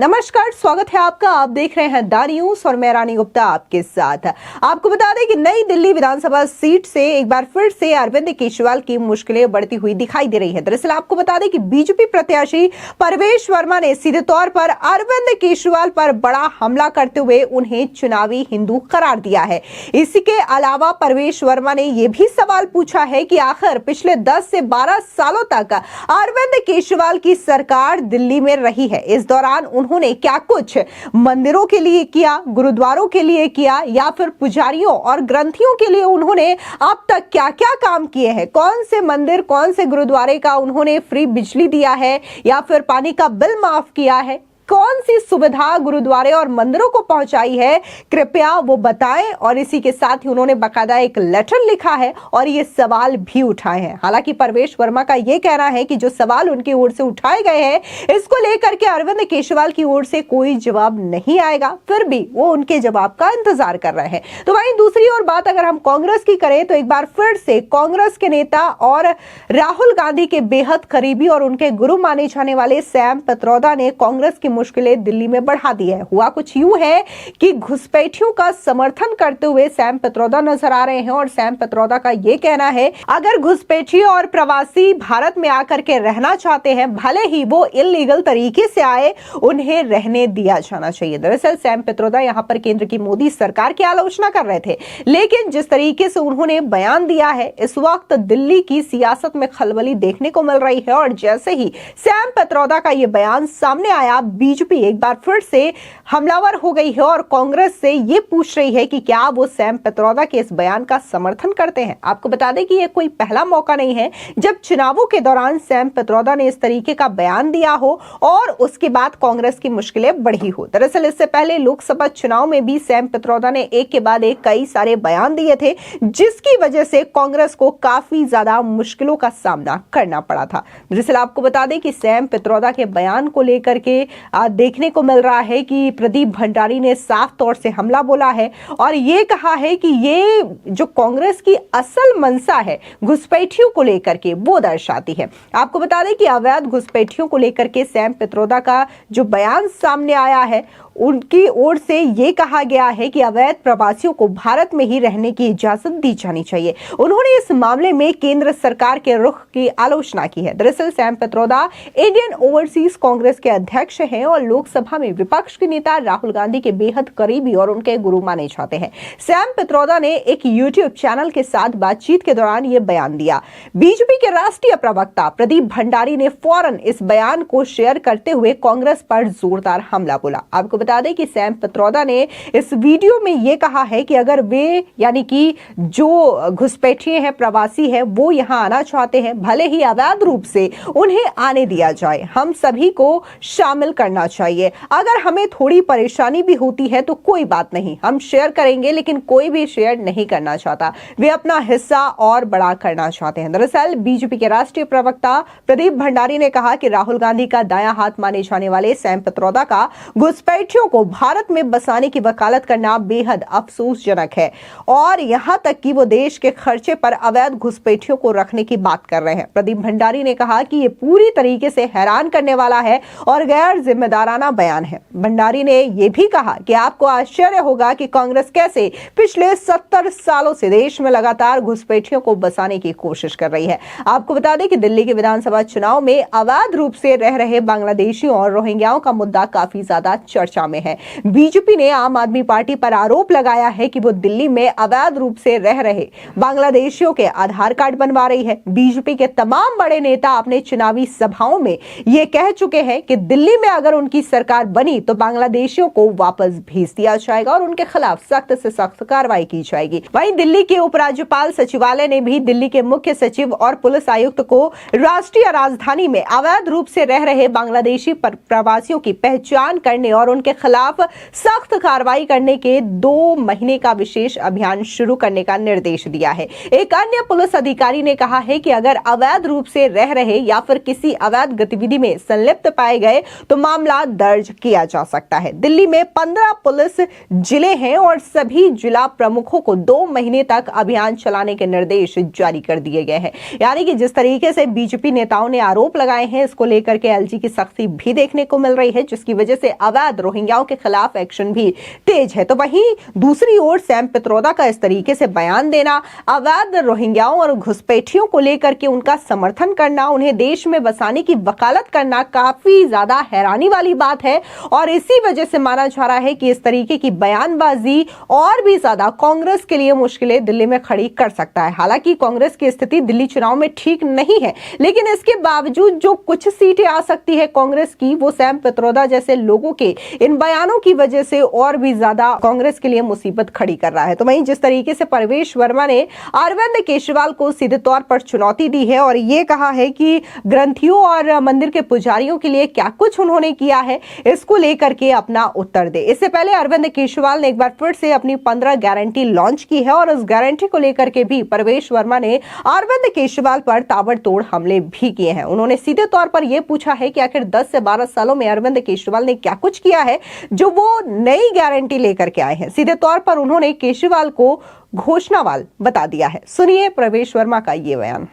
नमस्कार, स्वागत है आपका। आप देख रहे हैं द न्यूज और मैं रानी गुप्ता आपके साथ। आपको बता दें कि नई दिल्ली विधानसभा सीट से एक बार फिर से अरविंद केजरीवाल की मुश्किलें बढ़ती हुई दिखाई दे रही है। दरअसल आपको बता दें कि बीजेपी प्रत्याशी परवेश वर्मा ने सीधे तौर पर अरविंद केजरीवाल पर बड़ा हमला करते हुए उन्हें चुनावी हिंदू करार दिया है। इसी के अलावा परवेश वर्मा ने यह भी सवाल पूछा है कि आखिर पिछले 10 से 12 सालों तक अरविंद केजरीवाल की सरकार दिल्ली में रही है, इस दौरान उन्होंने क्या कुछ मंदिरों के लिए किया, गुरुद्वारों के लिए किया या फिर पुजारियों और ग्रंथियों के लिए उन्होंने अब तक क्या क्या काम किए हैं, कौन से मंदिर, कौन से गुरुद्वारे का उन्होंने फ्री बिजली दिया है या फिर पानी का बिल माफ किया है, कौन सी सुविधा गुरुद्वारे और मंदिरों को पहुंचाई है, कृपया वो बताएं। और इसी के साथ ही उन्होंने बकायदा एक लेटर लिखा है और ये सवाल भी उठाए हैं। हालांकि परवेश वर्मा का ये कहना है कि जो सवाल उनकी ओर से उठाए गए हैं, इसको लेकर के अरविंद केजरीवाल की ओर से कोई जवाब नहीं आएगा, फिर भी वो उनके जवाब का इंतजार कर रहे हैं। तो वहीं दूसरी ओर बात अगर हम कांग्रेस की करें तो एक बार फिर से कांग्रेस के नेता और राहुल गांधी के बेहद करीबी और उनके गुरु माने जाने वाले सैम पित्रोदा ने कांग्रेस की मुश्किलें दिल्ली में बढ़ा दी है। हुआ कुछ यूं है कि घुसपैठियों का समर्थन करते हुए सैम पित्रोदा नजर आ रहे हैं और सैम पित्रोदा का यह कहना है अगर घुसपैठी और प्रवासी भारत में आकर के रहना चाहते हैं, भले ही वो इलीगल तरीके से आए, उन्हें रहने दिया जाना चाहिए। दरअसल सैम पित्रोदा यहां पर केंद्र की मोदी सरकार की आलोचना कर रहे थे, लेकिन जिस तरीके से उन्होंने बयान दिया है, इस वक्त दिल्ली की सियासत में खलबली देखने को मिल रही है। और जैसे ही सैम पित्रोदा का यह बयान सामने आया, बीजेपी एक बार फिर से हमलावर हो गई है और कांग्रेस से ये पूछ रही है कि क्या वो सैम पित्रोदा के इस बयान का समर्थन करते हैं। आपको बता दें कि ये कोई पहला मौका नहीं है जब चुनावों के दौरान सैम पित्रोदा ने इस तरीके का बयान दिया हो और उसके बाद कांग्रेस की मुश्किलें बढ़ी हो। दरअसल इससे पहले लोकसभा चुनाव में भी सैम पित्रोदा ने एक के बाद एक कई सारे बयान दिए थे, जिसकी वजह से कांग्रेस को काफी ज्यादा मुश्किलों का सामना करना पड़ा था। दरअसल आपको बता दें कि सैम पित्रोदा के बयान को लेकर के देखने को मिल रहा है कि प्रदीप भंडारी ने साफ तौर से हमला बोला है और ये कहा है कि ये जो कांग्रेस की असल मंशा है घुसपैठियों को लेकर के, वो दर्शाती है। आपको बता दें कि अवैध घुसपैठियों को लेकर के सैम पित्रोदा का जो बयान सामने आया है, उनकी ओर से ये कहा गया है कि अवैध प्रवासियों को भारत में ही रहने की इजाजत दी जानी चाहिए। उन्होंने इस मामले में केंद्र सरकार के रुख की आलोचना की है। दरअसल Sam Pitroda Indian overseas Congress के अध्यक्ष हैं और लोकसभा में विपक्ष के नेता राहुल गांधी के बेहद करीबी और उनके गुरु माने जाते हैं। सैम पित्रोदा ने एक यूट्यूब चैनल के साथ बातचीत के दौरान यह बयान दिया। बीजेपी के राष्ट्रीय प्रवक्ता प्रदीप भंडारी ने फौरन इस बयान को शेयर करते हुए कांग्रेस पर जोरदार हमला बोला। आपको बता दें कि सैम पित्रोदा ने इस वीडियो में यह कहा है कि अगर वे यानी कि जो घुसपैठिए हैं, प्रवासी हैं, वो यहां आना चाहते हैं, भले ही अवैध रूप से उन्हें आने दिया जाए, हम सभी को शामिल करना चाहिए। अगर हमें थोड़ी परेशानी भी होती है तो कोई बात नहीं, हम शेयर करेंगे, लेकिन कोई भी शेयर नहीं करना चाहता, वे अपना हिस्सा और बड़ा करना चाहते हैं। दरअसल बीजेपी के राष्ट्रीय प्रवक्ता प्रदीप भंडारी ने कहा कि राहुल गांधी का दायां हाथ माने जाने वाले सैम पित्रोदा का घुसपैठियों को भारत में बसाने की वकालत करना बेहद अफसोसजनक है और यहां तक कि वो देश के खर्चे पर अवैध घुसपैठियों को रखने की बात कर रहे हैं। प्रदीप भंडारी ने कहा कि ये पूरी तरीके से हैरान करने वाला है और गैर जिम्मेदाराना बयान है। भंडारी ने यह भी कहा कि आपको आश्चर्य होगा कि कांग्रेस कैसे पिछले 70 सालों से देश में लगातार घुसपैठियों को बसाने की कोशिश कर रही है। आपको बता दें कि दिल्ली के विधानसभा चुनाव में अवैध रूप से रह रहे बांग्लादेशियों और रोहिंग्याओं का मुद्दा काफी ज्यादा चर्चा में है। बीजेपी ने आम आदमी पार्टी पर आरोप लगाया है कि वो दिल्ली में अवैध रूप से रह रहे बांग्लादेशियों के आधार कार्ड बनवा रही है। बीजेपी के तमाम बड़े नेता अपने चुनावी सभाओं में ये कह चुके हैं कि दिल्ली में अगर उनकी सरकार बनी तो बांग्लादेशियों को वापस भेज दिया जाएगा और उनके खिलाफ सख्त से सख्त कार्रवाई की जाएगी। वहीं दिल्ली के उपराज्यपाल सचिवालय ने भी दिल्ली के मुख्य सचिव और पुलिस आयुक्त को राष्ट्रीय राजधानी में अवैध रूप से रह रहे बांग्लादेशी प्रवासियों की पहचान करने और उनके खिलाफ सख्त कार्रवाई करने के 2 महीने का विशेष अभियान शुरू करने का निर्देश दिया है। एक अन्य पुलिस अधिकारी ने कहा है कि अगर अवैध रूप से रह रहे या फिर किसी अवैध गतिविधि में संलिप्त पाए गए तो मामला मामला दर्ज किया जा सकता है। दिल्ली में 15 पुलिस जिले हैं और सभी जिला प्रमुखों को 2 महीने तक अभियान चलाने के निर्देश जारी कर दिए गए हैं। यानी कि जिस तरीके से बीजेपी नेताओं ने आरोप लगाए हैं, इसको लेकर के एलजी की सख्ती भी देखने को मिल रही है, जिसकी वजह से अवैध रोहिंग्याओं के खिलाफ एक्शन भी तेज है। तो वहीं दूसरी ओर सैम पित्रोदा का इस तरीके से बयान देना, अवैध रोहिंग्याओं और घुसपैठियों को लेकर के उनका समर्थन करना, उन्हें देश में बसाने की वकालत करना काफी ज्यादा हैरानी वाली बात है। और इसी वजह से माना जा रहा है कि इस तरीके की बयानबाजी और भी ज्यादा कांग्रेस के लिए मुश्किलें दिल्ली में खड़ी कर सकता है। हालांकि कांग्रेस की स्थिति दिल्ली चुनाव में ठीक नहीं है, लेकिन इसके बावजूद जो कुछ सीटें आ सकती है कांग्रेस की, वो सैम पित्रोदा जैसे लोगों के इन बयानों की वजह से और भी ज्यादा कांग्रेस के लिए मुसीबत खड़ी कर रहा है। तो वहीं जिस तरीके से परवेश वर्मा ने अरविंद केजरीवाल को सीधे तौर पर चुनौती दी है और ये कहा है कि ग्रंथियों और मंदिर के पुजारियों के लिए क्या कुछ उन्होंने किया है, इसको लेकर के अपना उत्तर दे। इससे पहले अरविंद केजरीवाल ने एक बार फिर से अपनी 15 गारंटी लॉन्च की है और उस गारंटी को लेकर के भी परवेश वर्मा ने अरविंद केजरीवाल पर ताबड़तोड़ हमले भी किए हैं। उन्होंने सीधे तौर पर यह पूछा है कि आखिर 10 से 12 सालों में अरविंद केजरीवाल ने क्या कुछ किया है जो वो नई गारंटी लेकर के आए हैं। सीधे तौर पर उन्होंने केजरीवाल को घोषणावाल बता दिया है। सुनिए प्रवेश वर्मा का ये बयान।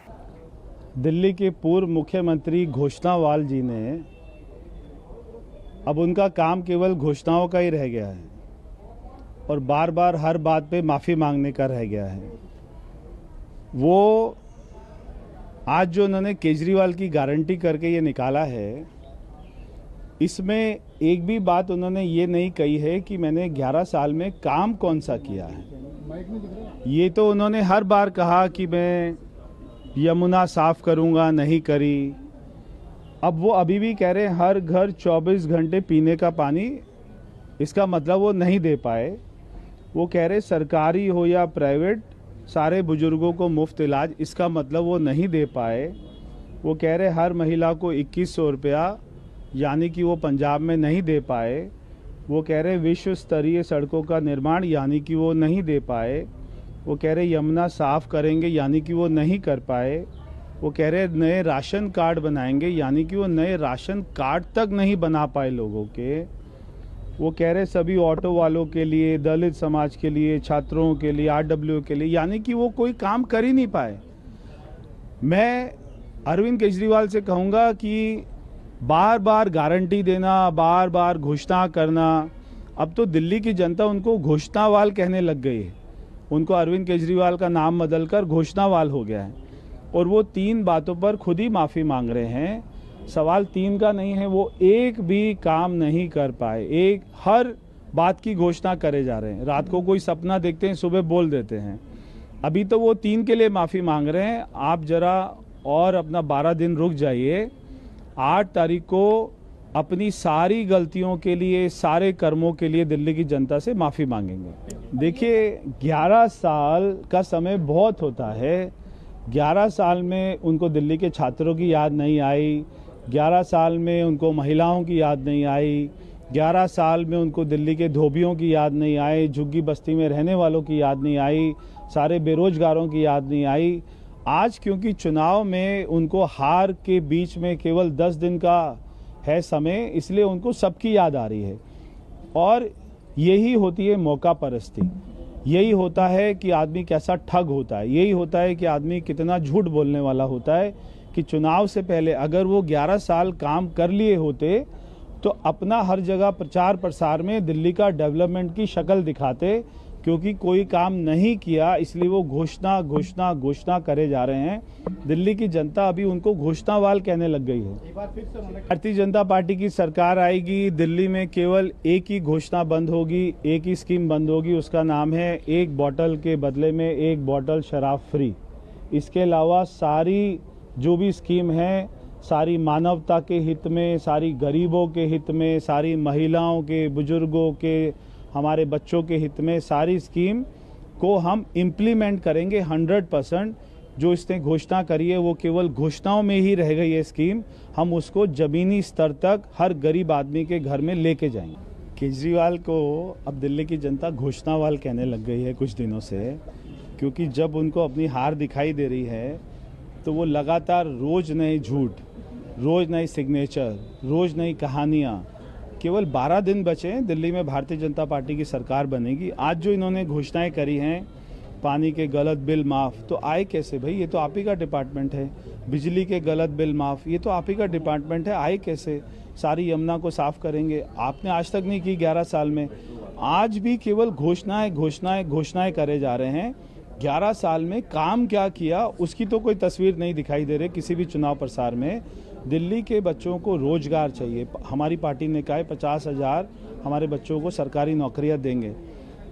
दिल्ली के पूर्व मुख्यमंत्री घोषणावाल जी ने अब उनका काम केवल घोषणाओं का ही रह गया है और बार बार हर बात पे माफ़ी मांगने का रह गया है। वो आज जो उन्होंने केजरीवाल की गारंटी करके ये निकाला है, इसमें एक भी बात उन्होंने ये नहीं कही है कि मैंने 11 साल में काम कौन सा किया है। ये तो उन्होंने हर बार कहा कि मैं यमुना साफ करूंगा, नहीं करी। अब वो अभी भी कह रहे हैं हर घर 24 घंटे पीने का पानी, इसका मतलब वो नहीं दे पाए। वो कह रहे सरकारी हो या प्राइवेट सारे बुजुर्गों को मुफ्त इलाज, इसका मतलब वो नहीं दे पाए। वो कह रहे हर महिला को 2100 रुपया, यानी कि वो पंजाब में नहीं दे पाए। वो कह रहे विश्व स्तरीय सड़कों का निर्माण, यानी कि वो नहीं दे पाए। वो कह रहे यमुना साफ करेंगे, यानी कि वो नहीं कर पाए। वो कह रहे नए राशन कार्ड बनाएंगे, यानी कि वो नए राशन कार्ड तक नहीं बना पाए लोगों के। वो कह रहे सभी ऑटो वालों के लिए, दलित समाज के लिए, छात्रों के लिए, आरडब्ल्यू के लिए, यानी कि वो कोई काम कर ही नहीं पाए। मैं अरविंद केजरीवाल से कहूँगा कि बार बार गारंटी देना, बार बार घोषणा करना, अब तो दिल्ली की जनता उनको घोषणावाल कहने लग गई है। उनको अरविंद केजरीवाल का नाम बदलकर घोषणावाल हो गया है और वो 3 बातों पर खुद ही माफ़ी मांग रहे हैं। सवाल 3 का नहीं है, वो एक भी काम नहीं कर पाए। एक हर बात की घोषणा करे जा रहे हैं। रात को कोई सपना देखते हैं, सुबह बोल देते हैं। अभी तो वो 3 के लिए माफ़ी मांग रहे हैं। आप जरा और अपना 12 दिन रुक जाइए। 8 तारीख को अपनी सारी गलतियों के लिए, सारे कर्मों के लिए दिल्ली की जनता से माफ़ी मांगेंगे। देखिए 11 साल का समय बहुत होता है। 11 साल में उनको दिल्ली के छात्रों की याद नहीं आई, 11 साल में उनको महिलाओं की याद नहीं आई, 11 साल में उनको दिल्ली के धोबियों की याद नहीं आई, झुग्गी बस्ती में रहने वालों की याद नहीं आई, सारे बेरोजगारों की याद नहीं आई। आज क्योंकि चुनाव में उनको हार के बीच में केवल 10 दिन का है समय, इसलिए उनको सबकी याद आ रही है। और यही होती है मौका परस्ती, यही होता है कि आदमी कैसा ठग होता है, यही होता है कि आदमी कितना झूठ बोलने वाला होता है। कि चुनाव से पहले अगर वो 11 साल काम कर लिए होते तो अपना हर जगह प्रचार प्रसार में दिल्ली का डेवलपमेंट की शक्ल दिखाते। क्योंकि कोई काम नहीं किया, इसलिए वो घोषणा घोषणा घोषणा करे जा रहे हैं। दिल्ली की जनता अभी उनको घोषणावाल कहने लग गई है। भारतीय जनता पार्टी की सरकार आएगी, दिल्ली में केवल एक ही घोषणा बंद होगी, एक ही स्कीम बंद होगी। उसका नाम है 1 बॉटल के बदले में 1 बॉटल शराब फ्री। इसके अलावा सारी जो भी स्कीम है, सारी मानवता के हित में, सारी गरीबों के हित में, सारी महिलाओं के, बुजुर्गों के, हमारे बच्चों के हित में, सारी स्कीम को हम इम्प्लीमेंट करेंगे 100%। जो इसने घोषणा करी है वो केवल घोषणाओं में ही रह गई है स्कीम। हम उसको ज़मीनी स्तर तक हर गरीब आदमी के घर में लेके जाएंगे। केजरीवाल को अब दिल्ली की जनता घोषणावाल कहने लग गई है कुछ दिनों से, क्योंकि जब उनको अपनी हार दिखाई दे रही है तो वो लगातार रोज़ नए झूठ, रोज़ नई सिग्नेचर, रोज़ नई कहानियाँ, केवल 12 दिन बचे हैं, दिल्ली में भारतीय जनता पार्टी की सरकार बनेगी। आज जो इन्होंने घोषणाएं करी हैं, पानी के गलत बिल माफ़, तो आए कैसे भाई? ये तो आप ही का डिपार्टमेंट है। बिजली के गलत बिल माफ़, ये तो आप ही का डिपार्टमेंट है। आए कैसे? सारी यमुना को साफ करेंगे, आपने आज तक नहीं की 11 साल में। आज भी केवल घोषणाएं घोषणाएं घोषणाएं करे जा रहे हैं। 11 साल में काम क्या किया उसकी तो कोई तस्वीर नहीं दिखाई दे रही किसी भी चुनाव प्रसार में। दिल्ली के बच्चों को रोजगार चाहिए। हमारी पार्टी ने कहा है 50,000 हमारे बच्चों को सरकारी नौकरियां देंगे।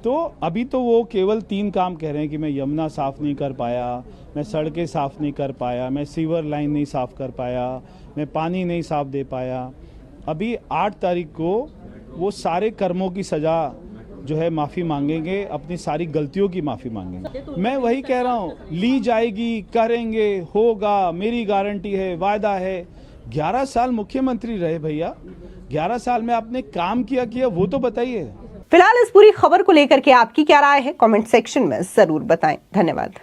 तो अभी तो वो केवल 3 काम कह रहे हैं कि मैं यमुना साफ़ नहीं कर पाया, मैं सड़कें साफ़ नहीं कर पाया, मैं सीवर लाइन नहीं साफ़ कर पाया, मैं पानी नहीं साफ़ दे पाया। अभी 8 तारीख को वो सारे कर्मों की सज़ा जो है माफ़ी मांगेंगे, अपनी सारी गलतियों की माफ़ी मांगेंगे। मैं वही कह रहा हूँ, ली जाएगी, करेंगे, होगा, मेरी गारंटी है, वायदा है। 11 साल मुख्यमंत्री रहे भैया, 11 साल में आपने काम किया वो तो बताइए। फिलहाल इस पूरी खबर को लेकर के आपकी क्या राय है, कमेंट सेक्शन में जरूर बताएं। धन्यवाद।